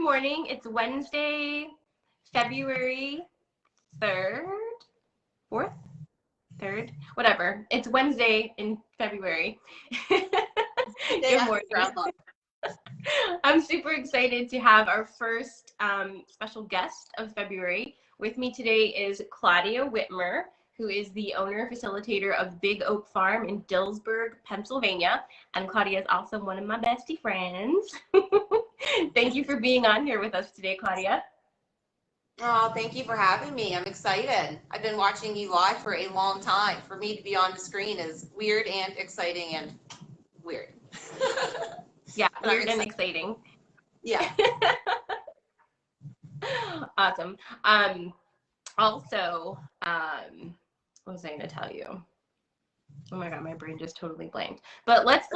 morning. It's Wednesday, February 3rd, 4th, 3rd, whatever. It's Wednesday in February. Good morning. I'm super excited to have our first special guest of February. With me today is Claudia Witmer, who is the owner facilitator of Big Oak Farm in Dillsburg, Pennsylvania. And Claudia is also one of my bestie friends. Thank you for being on here with us today, Claudia. Oh, thank you for having me. I'm excited. I've been watching you live for a long time. For me to be on the screen is weird and exciting and weird. Yeah, weird and exciting. Yeah. Awesome. Also, what was I going to tell you? Oh my God, my brain just totally blanked. But let's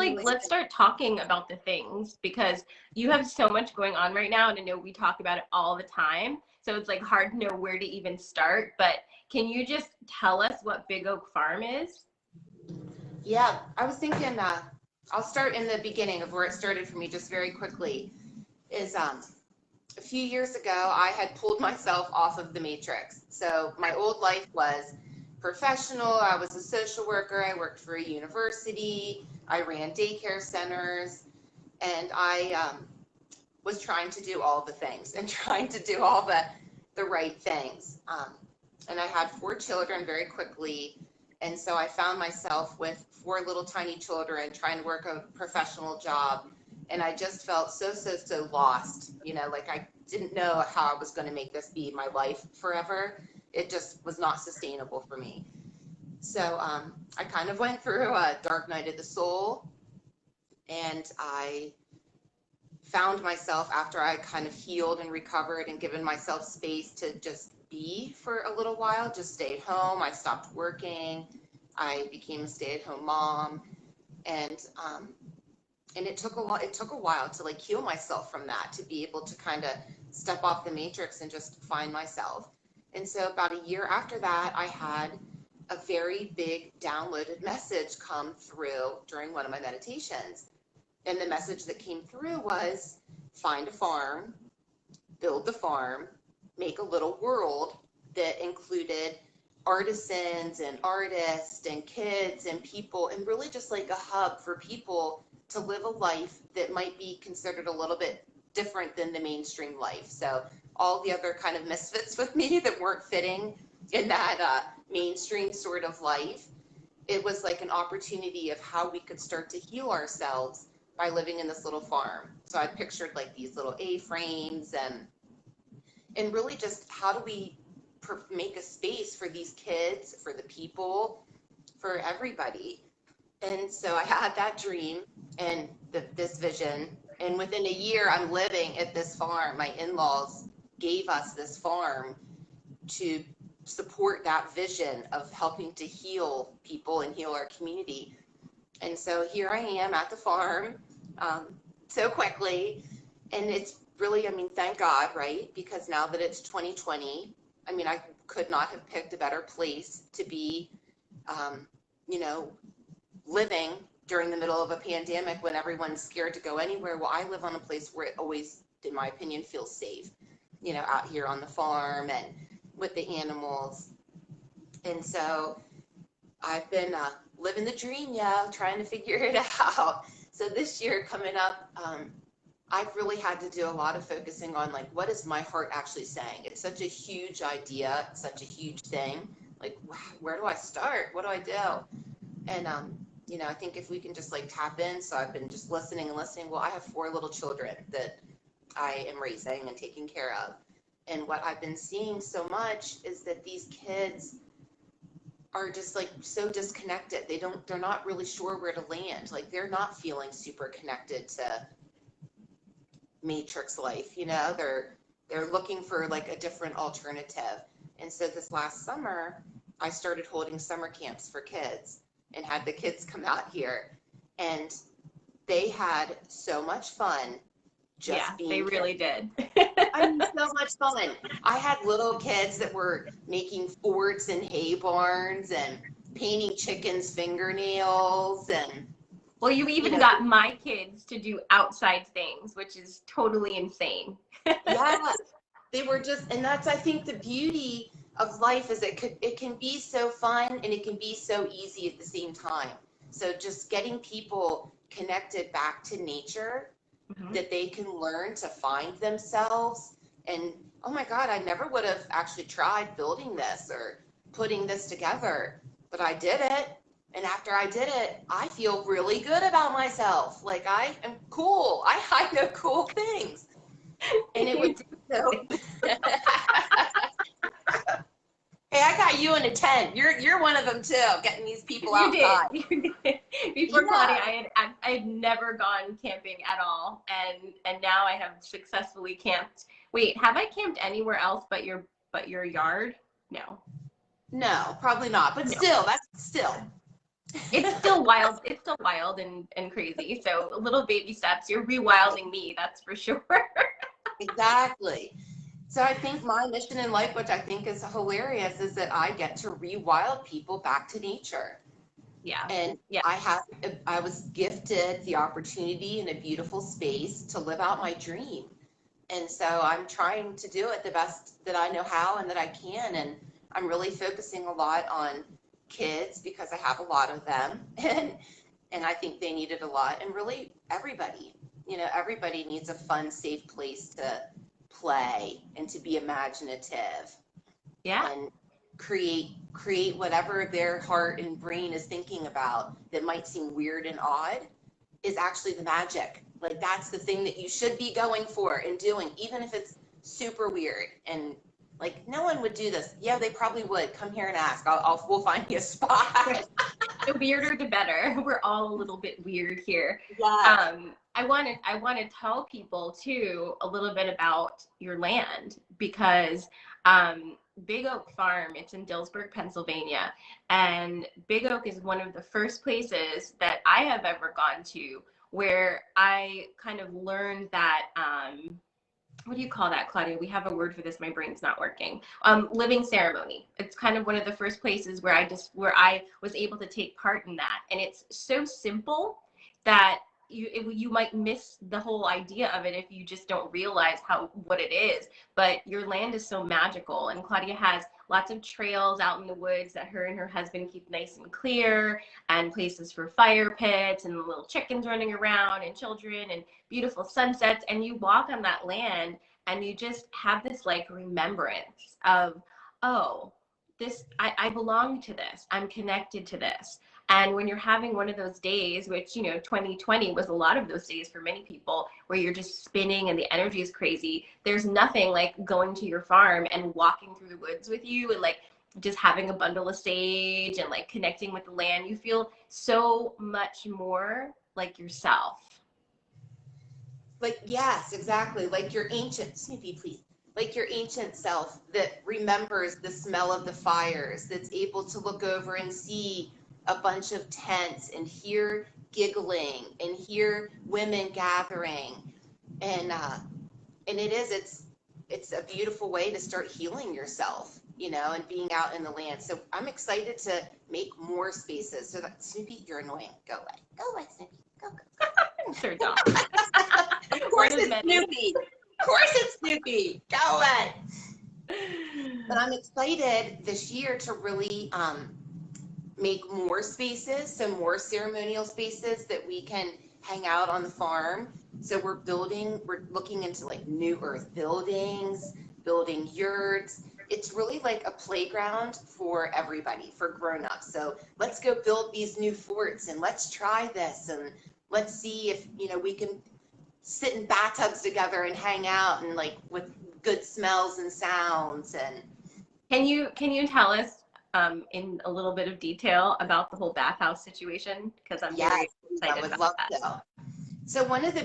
start talking about the things, because you have so much going on right now, and I know we talk about it all the time. So it's like hard to know where to even start. But can you just tell us what Big Oak Farm is? Yeah, I was thinking I'll start in the beginning of where it started for me just very quickly. Is a few years ago, I had pulled myself off of the matrix. So my old life was professional. I was a social worker. I worked for a university. I ran daycare centers, and I was trying to do all the things and trying to do all the right things. And I had 4 children very quickly. And so I found myself with 4 little tiny children trying to work a professional job. And I just felt so lost, like I didn't know how I was going to make this be my life forever. It just was not sustainable for me. So I kind of went through a dark night of the soul, and I found myself, after I kind of healed and recovered and given myself space to just be for a little while, just stayed home. I stopped working. I became a stay-at-home mom, and it took a while to like heal myself from that, to be able to kind of step off the matrix and just find myself. And so about a year after that, I had a very big downloaded message come through during one of my meditations. And the message that came through was, find a farm, build the farm, make a little world that included artisans and artists and kids and people, and really just like a hub for people to live a life that might be considered a little bit different than the mainstream life. So all the other kind of misfits with me that weren't fitting in that mainstream sort of life, it was like an opportunity of how we could start to heal ourselves by living in this little farm. So I pictured like these little A-frames and really just how do we make a space for these kids, for the people, for everybody. And so I had that dream and this vision. And within a year, I'm living at this farm. My in-laws gave us this farm to support that vision of helping to heal people and heal our community. And so here I am at the farm so quickly. And it's really, thank God, right? Because now that it's 2020, I could not have picked a better place to be, living during the middle of a pandemic when everyone's scared to go anywhere. Well, I live on a place where it always, in my opinion, feels safe, out here on the farm and with the animals. And so I've been living the dream, trying to figure it out. So this year coming up, I've really had to do a lot of focusing on like, what is my heart actually saying? It's such a huge idea, such a huge thing. Like, where do I start? What do I do? And, I think if we can just like tap in. So I've been just listening and listening. Well, I have 4 little children that I am raising and taking care of. And what I've been seeing so much is that these kids are just like so disconnected. They're not really sure where to land. Like they're not feeling super connected to matrix life, they're looking for like a different alternative. And so this last summer, I started holding summer camps for kids and had the kids come out here, and they had so much fun. They really did. So much fun. I had little kids that were making forts and hay barns and painting chickens' fingernails and Well, you You even know, got my kids to do outside things, which is totally insane. yeah, they were just, and that's, I think, the beauty of life is it can be so fun and it can be so easy at the same time. So just getting people connected back to nature, Mhm. that they can learn to find themselves. And oh my God, I never would have actually tried building this or putting this together, but I did it. And after I did it, I feel really good about myself. Like I am cool. I know cool things. And it would do so. Hey, I got you in a tent. You're one of them too, getting these people You did. outside. You did. Before Claudia, Yeah. I had never gone camping at all, and now I have successfully camped. Wait, have I camped anywhere else but your yard? No, No, probably not. But no. still, that's still. It's still wild. It's still wild and crazy. So little baby steps. You're rewilding me, that's for sure. Exactly. So I think my mission in life, which I think is hilarious, is that I get to rewild people back to nature. Yeah. And Yeah. I was gifted the opportunity in a beautiful space to live out my dream. And so I'm trying to do it the best that I know how and that I can. And I'm really focusing a lot on kids because I have a lot of them. And I think they need it a lot. And really everybody, everybody needs a fun, safe place to play and to be imaginative Yeah. and create whatever their heart and brain is thinking about that might seem weird and odd is actually the magic. Like that's the thing that you should be going for and doing, even if it's super weird. And like no one would do this. Yeah, they probably would. Come here and ask. We'll find you a spot. The weirder the better. We're all a little bit weird here. Yeah. I want to tell people too a little bit about your land because Big Oak Farm, it's in Dillsburg, Pennsylvania, and Big Oak is one of the first places that I have ever gone to where I kind of learned that what do you call that, Claudia? We have a word for this. My brain's not working. Living ceremony. It's kind of one of the first places where I was able to take part in that. And it's so simple that you might miss the whole idea of it if you just don't realize what it is. But your land is so magical, and Claudia has lots of trails out in the woods that her and her husband keep nice and clear, and places for fire pits and little chickens running around and children and beautiful sunsets. And you walk on that land and you just have this like remembrance of, oh, I belong to this. I'm connected to this. And when you're having one of those days, which, 2020 was a lot of those days for many people, where you're just spinning and the energy is crazy, there's nothing like going to your farm and walking through the woods with you and like just having a bundle of sage and like connecting with the land. You feel so much more like yourself. Like, yes, exactly. Like your ancient, Snoopy, please. Like your ancient self that remembers the smell of the fires, that's able to look over and see a bunch of tents and hear giggling and hear women gathering. And it's a beautiful way to start healing yourself, and being out in the land. So I'm excited to make more spaces. So that Snoopy, you're annoying. Go away. Go away, Snoopy. Go, go. Sure don't. Of course it's Snoopy. Of course it's Snoopy. Go away. But I'm excited this year to really make more spaces, so more ceremonial spaces that we can hang out on the farm. So we're looking into like new earth buildings, building yurts. It's really like a playground for everybody, for grown-ups. So let's go build these new forts and let's try this and let's see if we can sit in bathtubs together and hang out and like with good smells and sounds. And Can you tell us in a little bit of detail about the whole bathhouse situation? Because I'm very yes, I excited would about love that. to. So one of the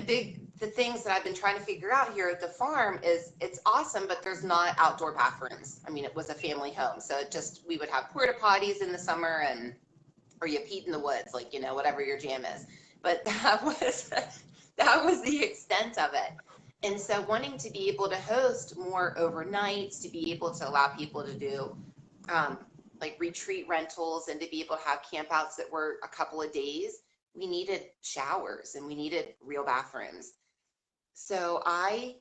things that I've been trying to figure out here at the farm is it's awesome, but there's not outdoor bathrooms. I mean, it was a family home, so we would have porta potties in the summer or you peed in the woods, like, whatever your jam is. But that was the extent of it. And so wanting to be able to host more overnights, to be able to allow people to do like retreat rentals and to be able to have campouts that were a couple of days, we needed showers and we needed real bathrooms. So I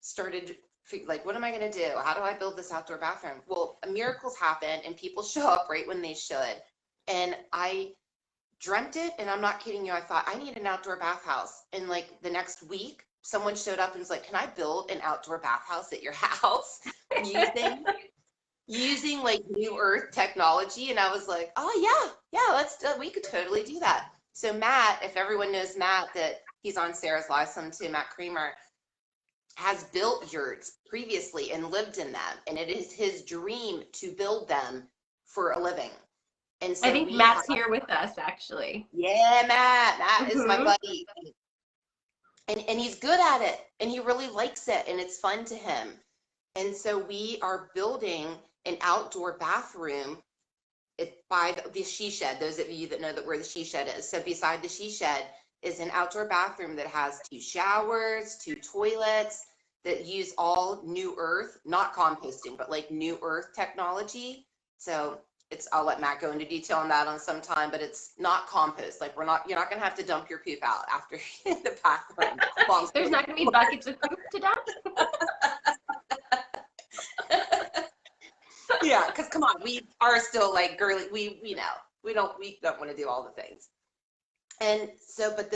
started like, what am I going to do? How do I build this outdoor bathroom? Well, miracles happen and people show up right when they should. And I dreamt it, and I'm not kidding you. I thought, I need an outdoor bathhouse. And like the next week, someone showed up and was like, can I build an outdoor bathhouse at your house using like new earth technology? And I was like, oh yeah, we could totally do that. So Matt, if everyone knows Matt, that he's on Sarah's live some too, Matt Creamer, has built yurts previously and lived in them, and it is his dream to build them for a living. And so I think Matt's here with us, actually. Yeah, Matt is my buddy, and he's good at it, and he really likes it, and it's fun to him. And so we are building an outdoor bathroom by the she shed. Those of you that know where the she shed is, so beside the she shed is an outdoor bathroom that has 2 showers, 2 toilets that use all new earth, not composting, but like new earth technology. So I'll let Matt go into detail on that on some time, but it's not compost. Like you're not going to have to dump your poop out after in the bathroom. There's not going to be buckets of poop to dump. Yeah, because come on, we are still like girly. We know we don't want to do all the things. And so, but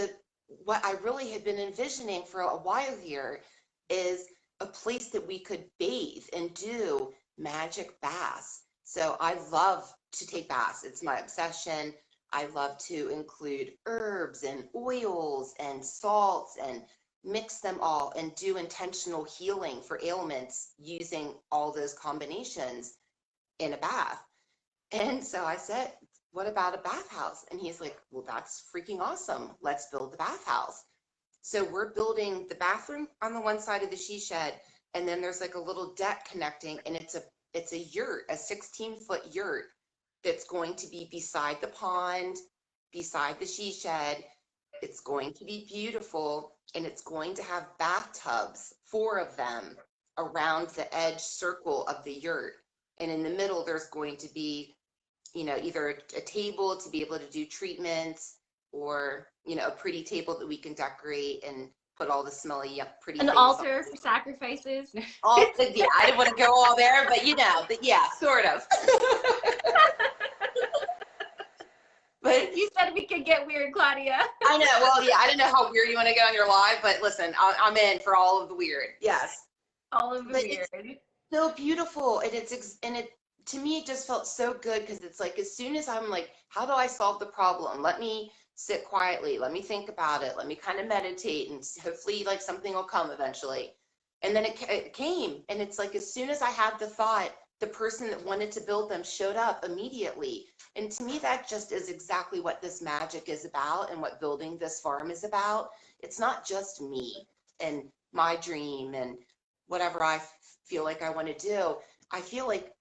what I really had been envisioning for a while here is a place that we could bathe and do magic baths. So I love to take baths. It's my obsession. I love to include herbs and oils and salts and mix them all and do intentional healing for ailments using all those combinations in a bath. And so I said, what about a bathhouse? And he's like, well, that's freaking awesome. Let's build the bathhouse. So we're building the bathroom on the one side of the she shed, and then there's like a little deck connecting, and it's a yurt, a 16-foot yurt that's going to be beside the pond, beside the she shed. It's going to be beautiful, and it's going to have bathtubs, 4 of them, around the edge circle of the yurt. And in the middle, there's going to be, either a table to be able to do treatments, or, a pretty table that we can decorate and put all the smelly, pretty an things altar on. for sacrifices. Yeah, I didn't want to go all there, but yeah, sort of. But you said we could get weird, Claudia. I know. Well, yeah, I didn't know how weird you want to get on your live, but listen, I'm in for all of the weird. Yes. All of the weird. It's so beautiful, and to me, it just felt so good, because it's like, as soon as I'm like, how do I solve the problem? Let me sit quietly. Let me think about it. Let me kind of meditate, and hopefully like something will come eventually. And then it came, and it's like, as soon as I had the thought, the person that wanted to build them showed up immediately. And to me, that just is exactly what this magic is about, and what building this farm is about. It's not just me and my dream and whatever I feel like I want to do. I feel like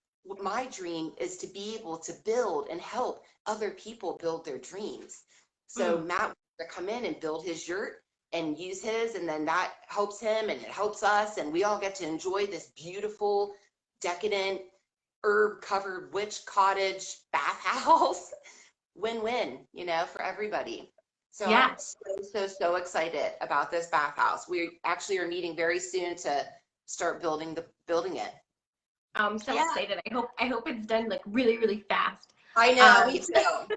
my dream is to be able to build and help other people build their dreams. So Matt will come in and build his yurt and use his, and then that helps him and it helps us, and we all get to enjoy this beautiful, decadent, herb-covered witch cottage bathhouse. Win-win, for everybody. So yeah. I'm so excited about this bathhouse. We actually are meeting very soon to start building it. I'm so excited. I hope it's done like really, really fast. I know, me too.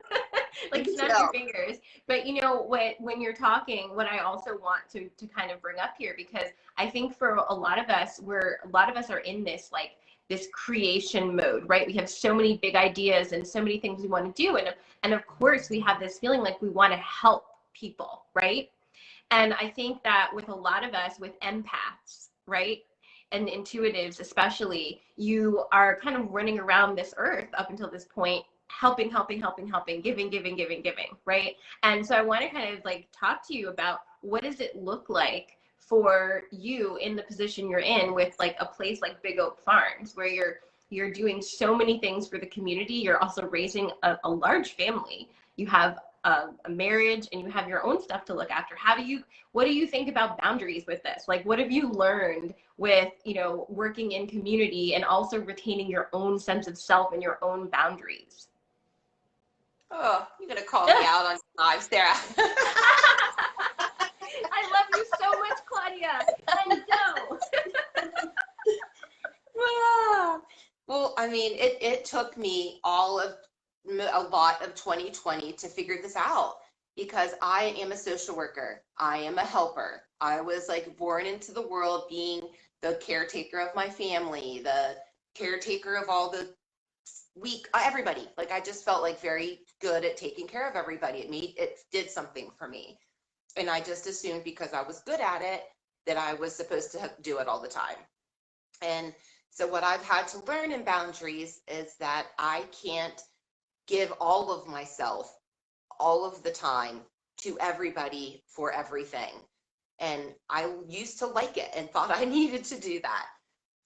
Like snap your fingers. But when you're talking, what I also want to kind of bring up here, because I think for a lot of us are in this this creation mode, right? We have so many big ideas and so many things we want to do, and of course we have this feeling like we want to help people, right? And I think that with a lot of us, with empaths, right, and intuitives especially, you are kind of running around this earth up until this point, helping, giving, right? And so I want to kind of talk to you about, what does it look like for you in the position you're in with a place like Big Oak Farms, where you're doing so many things for the community. You're also raising a large family. You have a marriage, and you have your own stuff to look after. What do you think about boundaries with this? What have you learned with, working in community and also retaining your own sense of self and your own boundaries? Oh, you're going to call me out on live, Sarah. I love you so much, Claudia. I know. Well, I mean, it took me a lot of 2020 to figure this out because I am a social worker. I am a helper. I was like born into the world being the caretaker of my family, the caretaker of all the everybody. Like I just felt like very good at taking care of everybody. It did something for me. And I just assumed because I was good at it that I was supposed to do it all the time. And so what I've had to learn in boundaries is that I can't give all of myself all of the time to everybody for everything. And I used to like it and thought I needed to do that.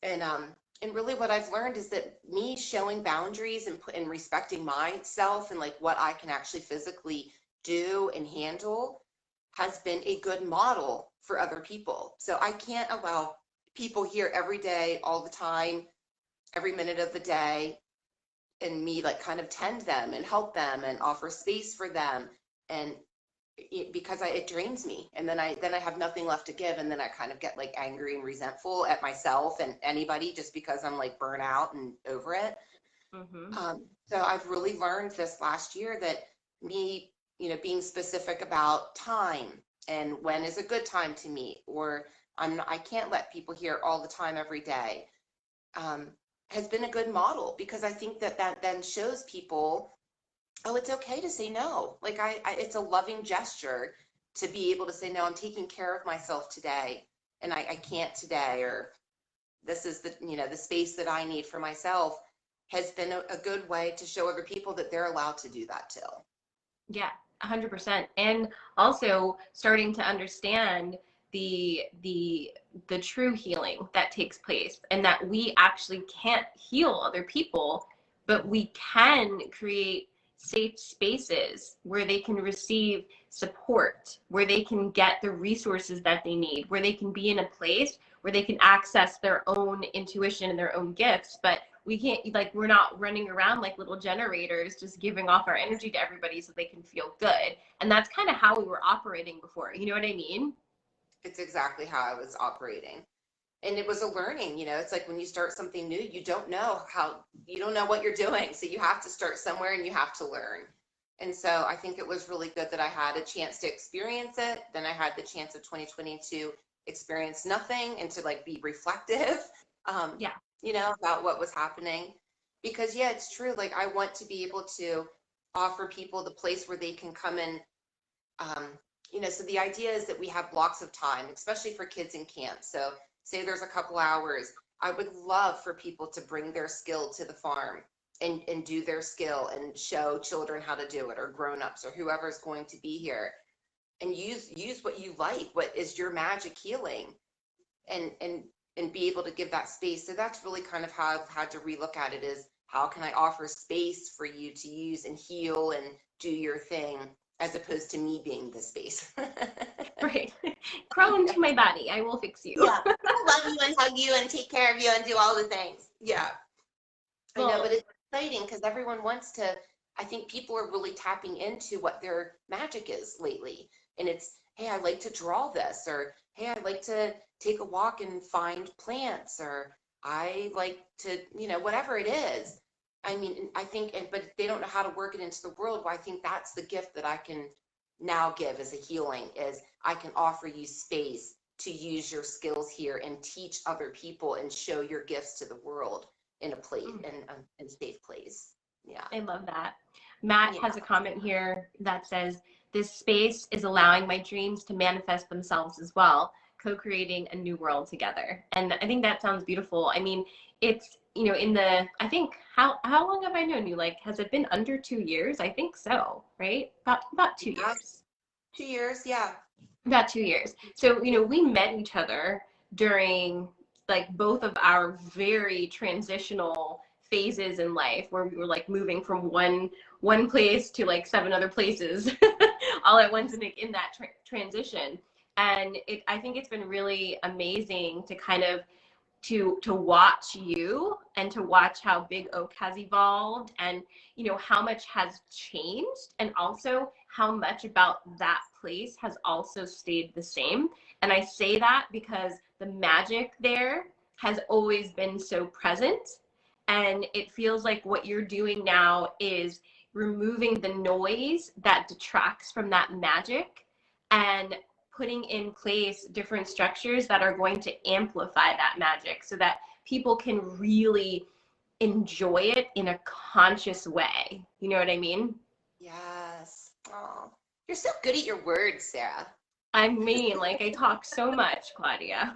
And really what I've learned is that me showing boundaries and respecting myself and like what I can actually physically do and handle has been a good model for other people. So I can't allow people here every day, all the time, every minute of the day, and me like kind of tend them and help them and offer space for them. And because it drains me, and then I have nothing left to give, and then I kind of get like angry and resentful at myself and anybody just because I'm like burnt out and over it. So I've really learned this last year that me, being specific about time and when is a good time to meet, or I can't let people here all the time every day, has been a good model because I think that then shows people, oh, it's okay to say no. Like it's a loving gesture to be able to say, no, I'm taking care of myself today and I can't today, or this is the space that I need for myself, has been a good way to show other people that they're allowed to do that too. Yeah, 100%. And also starting to understand the true healing that takes place, and that we actually can't heal other people, but we can create safe spaces where they can receive support, where they can get the resources that they need, where they can be in a place where they can access their own intuition and their own gifts. But we can't, like, we're not running around like little generators just giving off our energy to everybody so they can feel good. And that's kind of how we were operating before. You know what I mean? It's exactly how I was operating. And it was a learning, it's like when you start something new, you don't know what you're doing. So you have to start somewhere and you have to learn. And so I think it was really good that I had a chance to experience it. Then I had the chance of 2020 to experience nothing and to like be reflective, about what was happening. Because it's true. Like I want to be able to offer people the place where they can come in. So the idea is that we have blocks of time, especially for kids in camp. So say there's a couple hours, I would love for people to bring their skill to the farm and do their skill and show children how to do it, or grown-ups, or whoever's going to be here, and use what you like, what is your magic healing, and be able to give that space. So that's really kind of how I've had to relook at it, is how can I offer space for you to use and heal and do your thing, as opposed to me being the space. Right. Crawl into my body. I will fix you. Yeah. I'll love you and hug you and take care of you and do all the things. Yeah. I know, but it's exciting because everyone wants to, I think people are really tapping into what their magic is lately. And it's, hey, I like to draw this, or hey, I like to take a walk and find plants, or I like to, whatever it is. I mean, I think, but if they don't know how to work it into the world, well, I think that's the gift that I can now give as a healing, is I can offer you space to use your skills here and teach other people and show your gifts to the world in a place, in a safe place. Yeah. I love that. Matt has a comment here that says, this space is allowing my dreams to manifest themselves as well, co-creating a new world together. And I think that sounds beautiful. I mean, it's, I think, how long have I known you? Like, has it been under 2 years? I think so, right? About 2 years. 2 years, yeah. About 2 years. So, we met each other during like both of our very transitional phases in life, where we were like moving from one place to like 7 other places all at once in that transition. And I think it's been really amazing to kind of to watch you and to watch how Big Oak has evolved, and how much has changed, and also how much about that place has also stayed the same. And I say that because the magic there has always been so present, and it feels like what you're doing now is removing the noise that detracts from that magic and putting in place different structures that are going to amplify that magic so that people can really enjoy it in a conscious way. You know what I mean? Yes. Oh, you're so good at your words, Sarah. I mean, like, I talk so much, Claudia.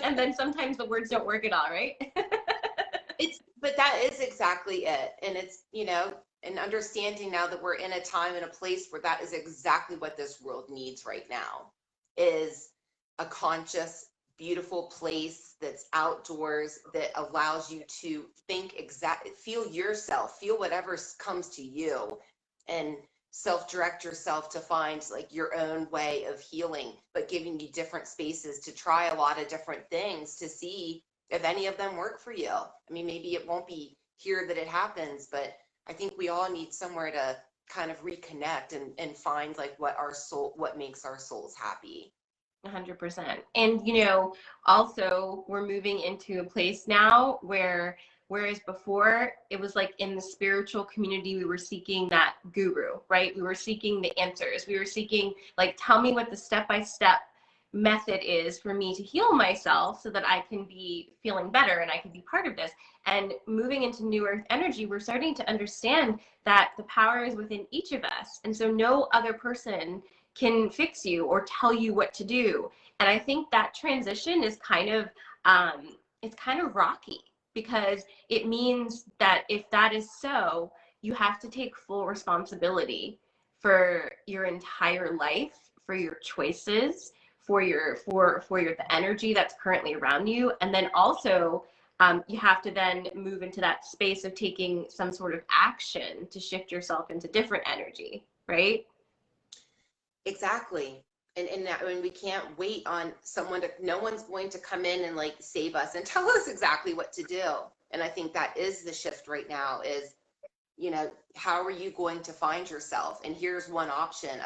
And then sometimes the words don't work at all, right? But that is exactly it. And it's, and understanding now that we're in a time and a place where that is exactly what this world needs right now, is a conscious, beautiful place that's outdoors, that allows you to feel yourself, feel whatever comes to you, and self-direct yourself to find like your own way of healing, but giving you different spaces to try a lot of different things to see if any of them work for you. I mean, maybe it won't be here that it happens, but I think we all need somewhere to kind of reconnect and find like what makes our souls happy. 100%. And, also we're moving into a place now whereas before it was like in the spiritual community, we were seeking that guru, right? We were seeking the answers. We were seeking, like, tell me what the step-by-step method is for me to heal myself so that I can be feeling better and I can be part of this. And moving into New Earth energy, we're starting to understand that the power is within each of us. And so no other person can fix you or tell you what to do. And I think that transition is it's kind of rocky, because it means that if that is so, you have to take full responsibility for your entire life, for your choices, for the energy that's currently around you. And then also you have to then move into that space of taking some sort of action to shift yourself into different energy, right? Exactly. And that, when we can't wait on no one's going to come in and like save us and tell us exactly what to do. And I think that is the shift right now is, how are you going to find yourself? And here's one option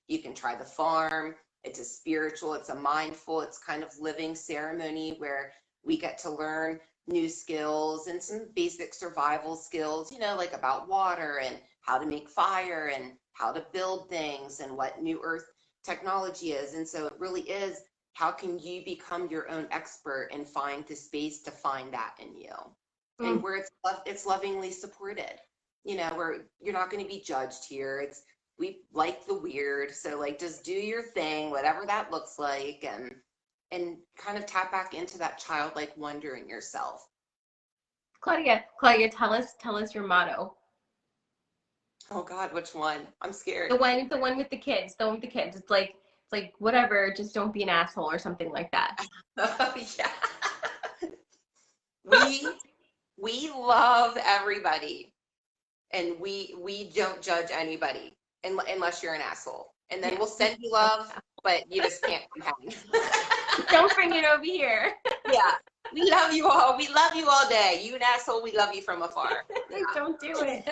you can try the farm. It's a spiritual, it's a mindful, it's kind of living ceremony where we get to learn new skills and some basic survival skills, like about water and how to make fire and how to build things and what New Earth technology is. And so it really is, how can you become your own expert and find the space to find that in you? And where it's lovingly supported, where you're not going to be judged here. We like the weird, so like just do your thing, whatever that looks like, and kind of tap back into that childlike wonder in yourself. Claudia, tell us your motto. Oh God, which one? I'm scared. The one with the kids. The one with the kids. It's like whatever, just don't be an asshole or something like that. Oh yeah. We love everybody, and we don't judge anybody unless you're an asshole. And then we'll send you love, but you just can't come. Don't bring it over here. Yeah. We love you all. We love you all day. You an asshole, we love you from afar. Yeah. Don't do it.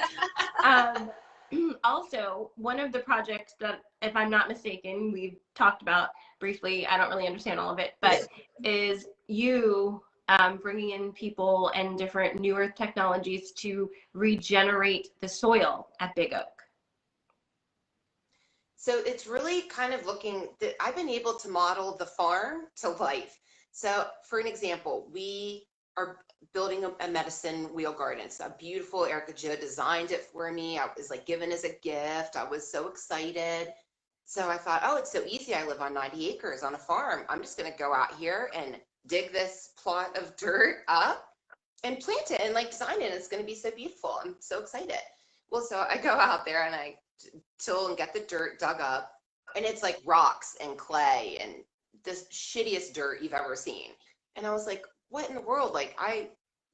Also, one of the projects that, if I'm not mistaken, we've talked about briefly, I don't really understand all of it, but is you bringing in people and different New Earth technologies to regenerate the soil at Big Oak. So it's really kind of I've been able to model the farm to life. So for an example, we are building a medicine wheel garden. It's a beautiful, Erica Jo designed it for me. I was like given as a gift. I was so excited. So I thought, oh, it's so easy. I live on 90 acres on a farm. I'm just going to go out here and dig this plot of dirt up and plant it and like design it. It's going to be so beautiful. I'm so excited. Well, so I go out there and I till and get the dirt dug up, and it's like rocks and clay and this shittiest dirt you've ever seen. And I was like, what in the world? Like,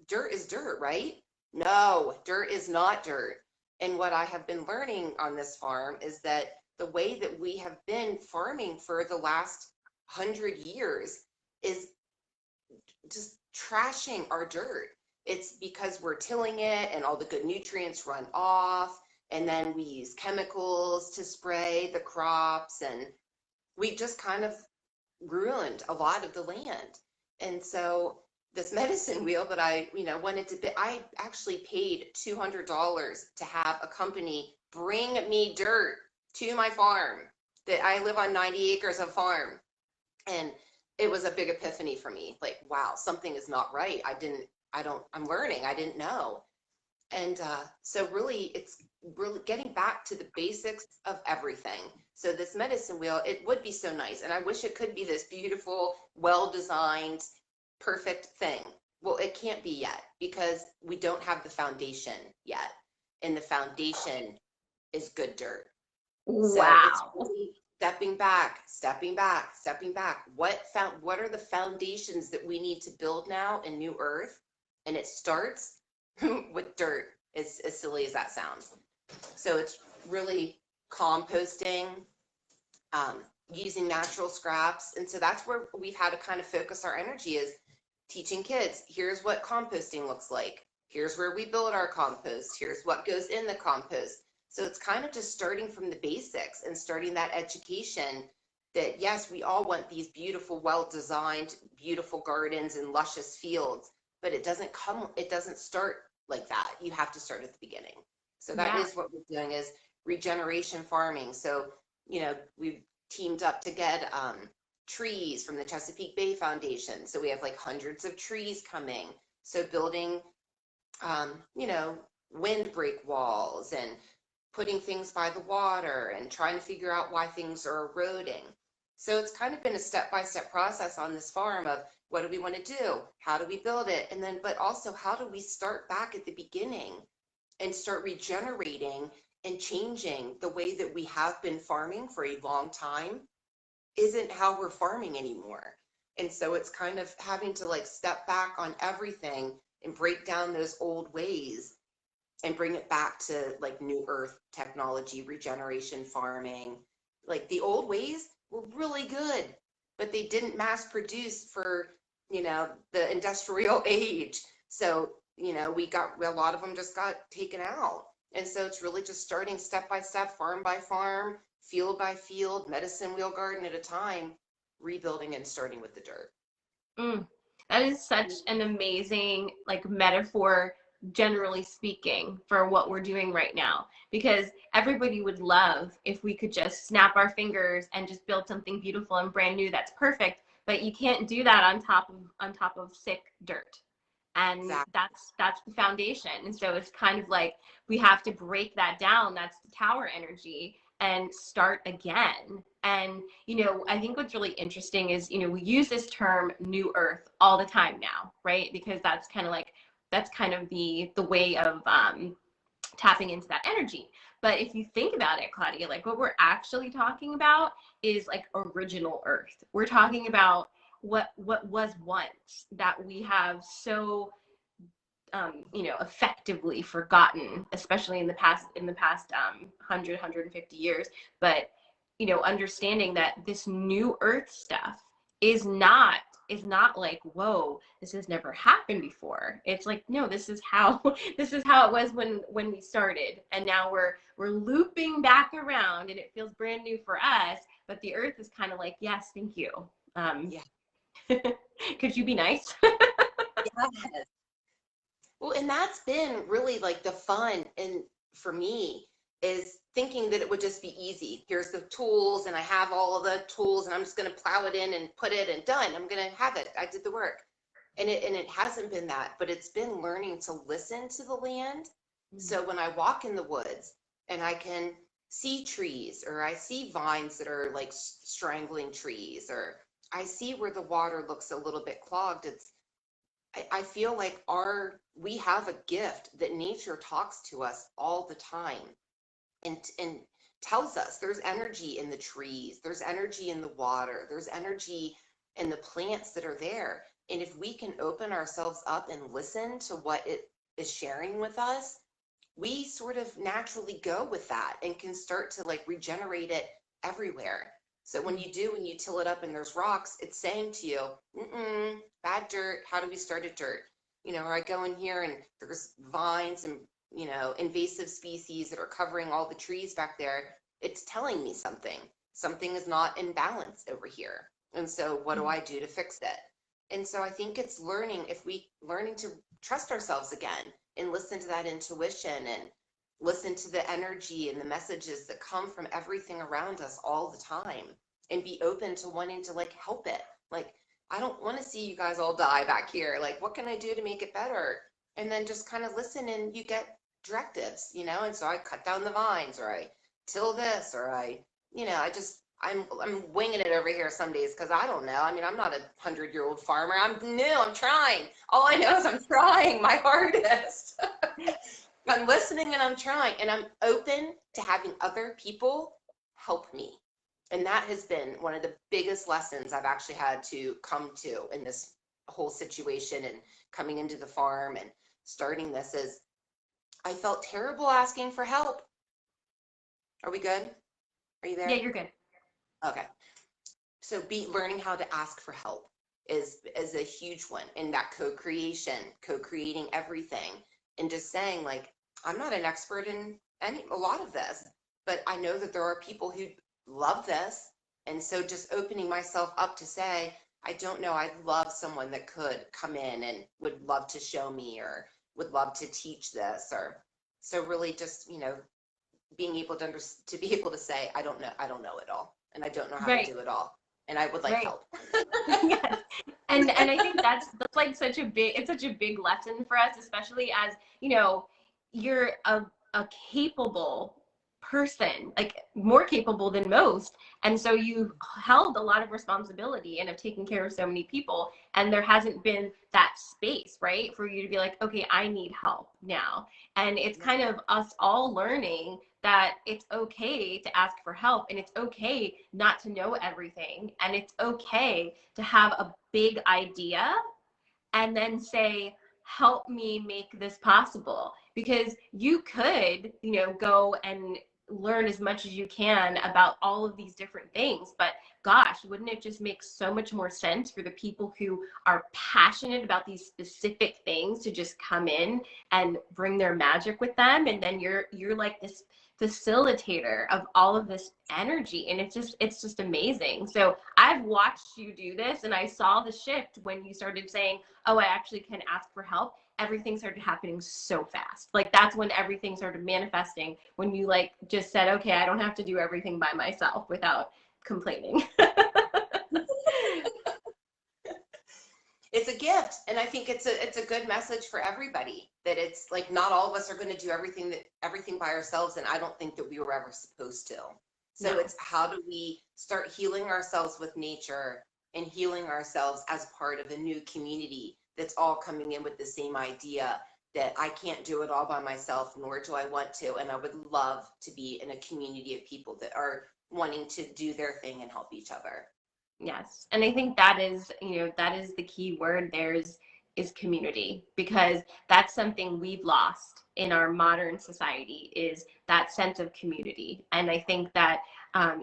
dirt is dirt, right? No, dirt is not dirt. And what I have been learning on this farm is that the way that we have been farming for the last 100 years is just trashing our dirt. It's because we're tilling it and all the good nutrients run off. And then we use chemicals to spray the crops. And we just kind of ruined a lot of the land. And so this medicine wheel that I, wanted to be, I actually paid $200 to have a company bring me dirt to my farm. That I live on 90 acres of farm. And it was a big epiphany for me. Like, wow, something is not right. I'm learning. I didn't know. And so really, it's really getting back to the basics of everything. So this medicine wheel, it would be so nice. And I wish it could be this beautiful, well-designed, perfect thing. Well, it can't be yet because we don't have the foundation yet. And the foundation is good dirt. So it's Wow. really stepping back, stepping back, stepping back. What are the foundations that we need to build now in New Earth? And it starts with dirt, as silly as that sounds. So it's really composting, using natural scraps. And so that's where we've had to kind of focus our energy, is teaching kids, here's what composting looks like. Here's where we build our compost. Here's what goes in the compost. So it's kind of just starting from the basics and starting that education that, yes, we all want these beautiful, well-designed, beautiful gardens and luscious fields, but it doesn't start like that. You have to start at the beginning. So that Yeah. is what we're doing, is regeneration farming. So, we've teamed up to get trees from the Chesapeake Bay Foundation. So we have like hundreds of trees coming. So building, windbreak walls and putting things by the water and trying to figure out why things are eroding. So it's kind of been a step-by-step process on this farm of, what do we want to do? How do we build it? And then, but also, how do we start back at the beginning and start regenerating and changing the way that we have been farming for a long time isn't how we're farming anymore. And so it's kind of having to like step back on everything and break down those old ways and bring it back to like New Earth technology, regeneration farming. Like the old ways were really good, but they didn't mass produce for, the industrial age. So, a lot of them just got taken out. And so it's really just starting step by step, farm by farm, field by field, medicine wheel garden at a time, rebuilding and starting with the dirt. Mm. That is such an amazing like metaphor, generally speaking, for what we're doing right now, because everybody would love if we could just snap our fingers and just build something beautiful and brand new that's perfect, but you can't do that on top of sick dirt. And Exactly. that's the foundation. And so it's kind of like we have to break that down. That's the tower energy, and start again. And I think what's really interesting is, we use this term New Earth all the time now, right? Because that's kind of the way of tapping into that energy. But if you think about it, Claudia, like what we're actually talking about is like original Earth. We're talking about what was once, that we have so effectively forgotten, especially in the past 150 years. But understanding that this new Earth stuff is not like, whoa, this has never happened before. It's like, no, this is how this is how it was when we started, and now we're looping back around, and it feels brand new for us. But the Earth is kind of like, yes, thank you. Yeah. Could you be nice? Yes. Well, and that's been really like the fun, and for me, is thinking that it would just be easy. Here's the tools, and I have all of the tools, and I'm just going to plow it in and put it and done. I'm going to have it. I did the work. And it hasn't been that, but it's been learning to listen to the land. So when I walk in the woods and I can see trees, or I see vines that are like strangling trees, or I see where the water looks a little bit clogged, I feel like we have a gift that nature talks to us all the time, and tells us there's energy in the trees, there's energy in the water, there's energy in the plants that are there. And if we can open ourselves up and listen to what it is sharing with us, we sort of naturally go with that and can start to like regenerate it everywhere. So when you do, when you till it up and there's rocks, it's saying to you, bad dirt. How do we start at dirt? Or I go in here and there's vines and, invasive species that are covering all the trees back there. It's telling me something. Something is not in balance over here. And so what do I do to fix it? And so I think it's learning to trust ourselves again and listen to that intuition and listen to the energy and the messages that come from everything around us all the time, and be open to wanting to help it. I don't want to see you guys all die back here. What can I do to make it better? And then just kind of listen, and you get directives, and so I cut down the vines, or I till this, or I'm winging it over here some days because I don't know. I mean, I'm not a 100-year-old farmer. I'm new. I'm trying. All I know is I'm trying my hardest. I'm listening and I'm trying, and I'm open to having other people help me. And that has been one of the biggest lessons I've actually had to come to in this whole situation and coming into the farm and starting this. Is I felt terrible asking for help. Are we good? Are you there? Yeah, you're good. Okay. So learning how to ask for help is a huge one in that co-creating everything, and just saying I'm not an expert in a lot of this, but I know that there are people who love this. And so just opening myself up to say, I don't know, I'd love someone that could come in and would love to show me, or would love to teach this. Or so really just, being able to be able to say, I don't know it all, and I don't know how to do it all, and I would like help. Yes. And I think that's such a big lesson for us, especially as, you're a capable person, more capable than most. And so you've held a lot of responsibility and have taken care of so many people. And there hasn't been that space, right, for you to be okay, I need help now. And it's kind of us all learning that it's okay to ask for help, and it's okay not to know everything. And it's okay to have a big idea and then say, help me make this possible. Because you could, go and learn as much as you can about all of these different things, but gosh, wouldn't it just make so much more sense for the people who are passionate about these specific things to just come in and bring their magic with them? And then you're like this facilitator of all of this energy, and it's just amazing. So I've watched you do this, and I saw the shift when you started saying, oh, I actually can ask for help. Everything started happening so fast. That's when everything started manifesting, when you just said, okay, I don't have to do everything by myself without complaining. It's a gift, and I think it's a good message for everybody, that it's not all of us are going to do everything by ourselves, and I don't think that we were ever supposed to. So no. It's how do we start healing ourselves with nature and healing ourselves as part of a new community that's all coming in with the same idea that I can't do it all by myself, nor do I want to, and I would love to be in a community of people that are wanting to do their thing and help each other. Yes. And I think that is, that is the key word there is community, because that's something we've lost in our modern society, is that sense of community. And I think that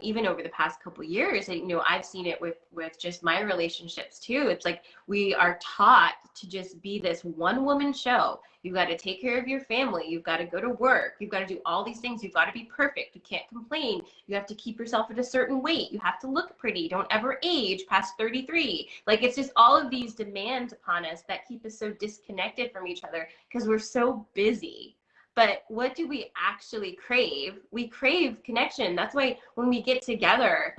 even over the past couple of years, I've seen it with just my relationships too. It's we are taught to just be this one woman show. You've got to take care of your family. You've got to go to work. You've got to do all these things. You've got to be perfect. You can't complain. You have to keep yourself at a certain weight. You have to look pretty. Don't ever age past 33. It's just all of these demands upon us that keep us so disconnected from each other because we're so busy. But what do we actually crave? We crave connection. That's why when we get together,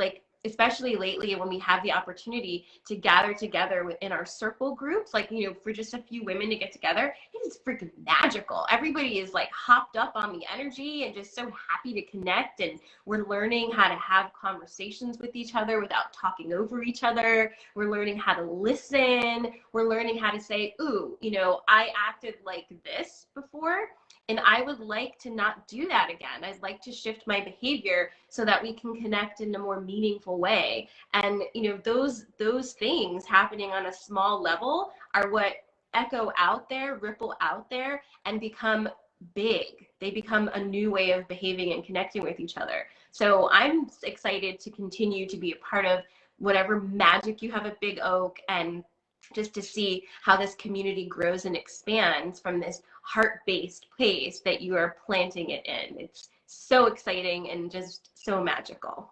especially lately, when we have the opportunity to gather together within our circle groups, for just a few women to get together, it is freaking magical. Everybody is hopped up on the energy and just so happy to connect. And we're learning how to have conversations with each other without talking over each other. We're learning how to listen. We're learning how to say, ooh, I acted like this before, and I would like to not do that again. I'd like to shift my behavior so that we can connect in a more meaningful way. And, those things happening on a small level are what echo out there, ripple out there, and become big. They become a new way of behaving and connecting with each other. So I'm excited to continue to be a part of whatever magic you have at Big Oak, and just to see how this community grows and expands from this heart-based place that you are planting it in. It's so exciting and just so magical.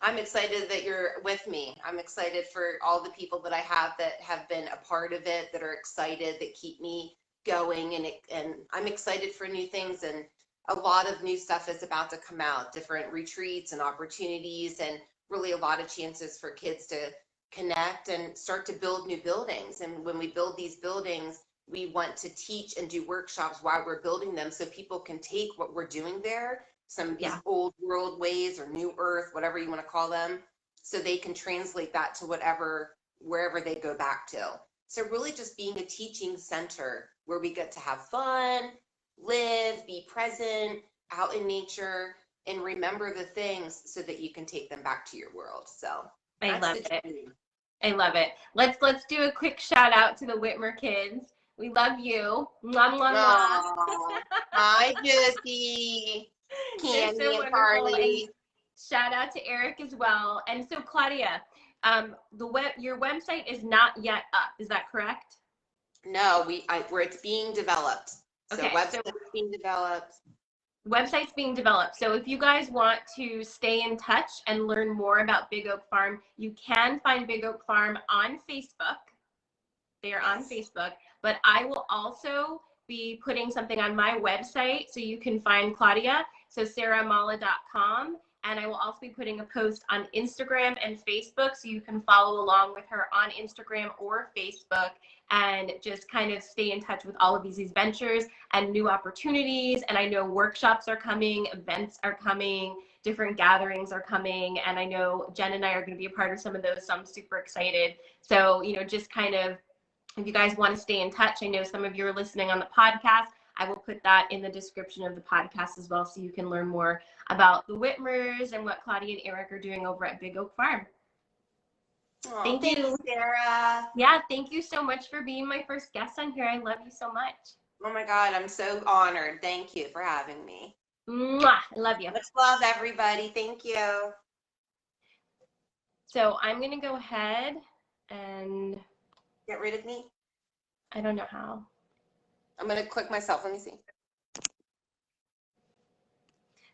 I'm excited that you're with me. I'm excited for all the people that I have that have been a part of it, that are excited, that keep me going, and I'm excited for new things, and a lot of new stuff is about to come out, different retreats and opportunities, and really a lot of chances for kids to connect and start to build new buildings. And when we build these buildings, we want to teach and do workshops while we're building them, so people can take what we're doing there, some of these old world ways or new earth, whatever you want to call them, so they can translate that to wherever they go back to. So really just being a teaching center where we get to have fun, live, be present, out in nature, and remember the things so that you can take them back to your world. So I love it. I love it. Let's do a quick shout out to the Witmer kids. We love you. Mwah, mwah, mwah. Hi, Jessie, Candy, so and Carly. And shout out to Eric as well. And so Claudia, your website is not yet up. Is that correct? No, where it's being developed. So okay, website's being developed. Website's being developed. So if you guys want to stay in touch and learn more about Big Oak Farm, you can find Big Oak Farm on Facebook. They are on Facebook, but I will also be putting something on my website so you can find Claudia, so sarahamala.com. And I will also be putting a post on Instagram and Facebook so you can follow along with her on Instagram or Facebook and just kind of stay in touch with all of these ventures and new opportunities. And I know workshops are coming, events are coming, different gatherings are coming. And I know Jen and I are going to be a part of some of those, so I'm super excited. So, just kind of, if you guys want to stay in touch, I know some of you are listening on the podcast. I will put that in the description of the podcast as well, so you can learn more about the Witmers and what Claudia and Eric are doing over at Big Oak Farm. Thank you, Sarah. Yeah, thank you so much for being my first guest on here. I love you so much. Oh my God, I'm so honored. Thank you for having me. Mwah, I love you. Much love, everybody. Thank you. So I'm going to go ahead and get rid of me. I don't know how. I'm going to click myself. Let me see.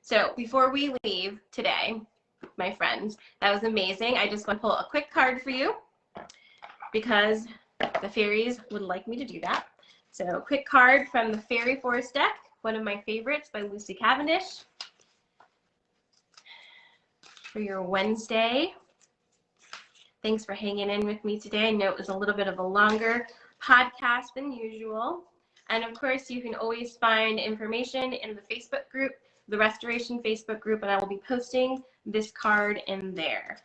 So before we leave today, my friends, that was amazing. I just want to pull a quick card for you because the fairies would like me to do that. So quick card from the Fairy Forest deck, one of my favorites by Lucy Cavendish, for your Wednesday. Thanks for hanging in with me today. I know it was a little bit of a longer podcast than usual. And of course, you can always find information in the Facebook group, the Restoration Facebook group, and I will be posting this card in there.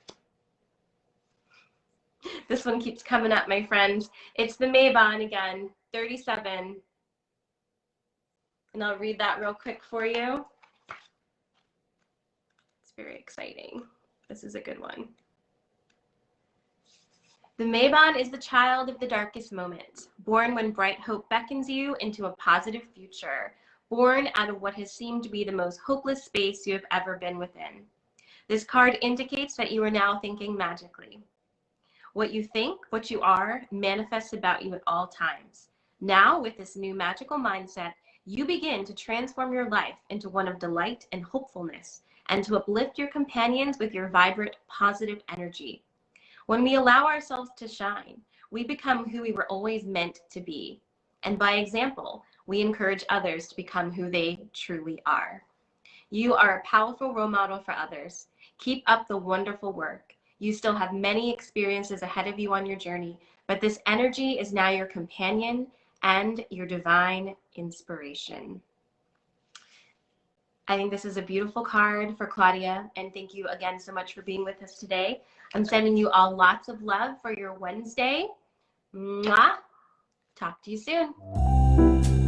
This one keeps coming up, my friends. It's the Mabon again, 37. And I'll read that real quick for you. It's very exciting. This is a good one. The Mabon is the child of the darkest moment, born when bright hope beckons you into a positive future, born out of what has seemed to be the most hopeless space you have ever been within. This card indicates that you are now thinking magically. What you think, what you are, manifests about you at all times. Now, with this new magical mindset, you begin to transform your life into one of delight and hopefulness, and to uplift your companions with your vibrant, positive energy. When we allow ourselves to shine, we become who we were always meant to be. And by example, we encourage others to become who they truly are. You are a powerful role model for others. Keep up the wonderful work. You still have many experiences ahead of you on your journey, but this energy is now your companion and your divine inspiration. I think this is a beautiful card for Claudia, and thank you again so much for being with us today. I'm sending you all lots of love for your Wednesday. Mwah. Talk to you soon.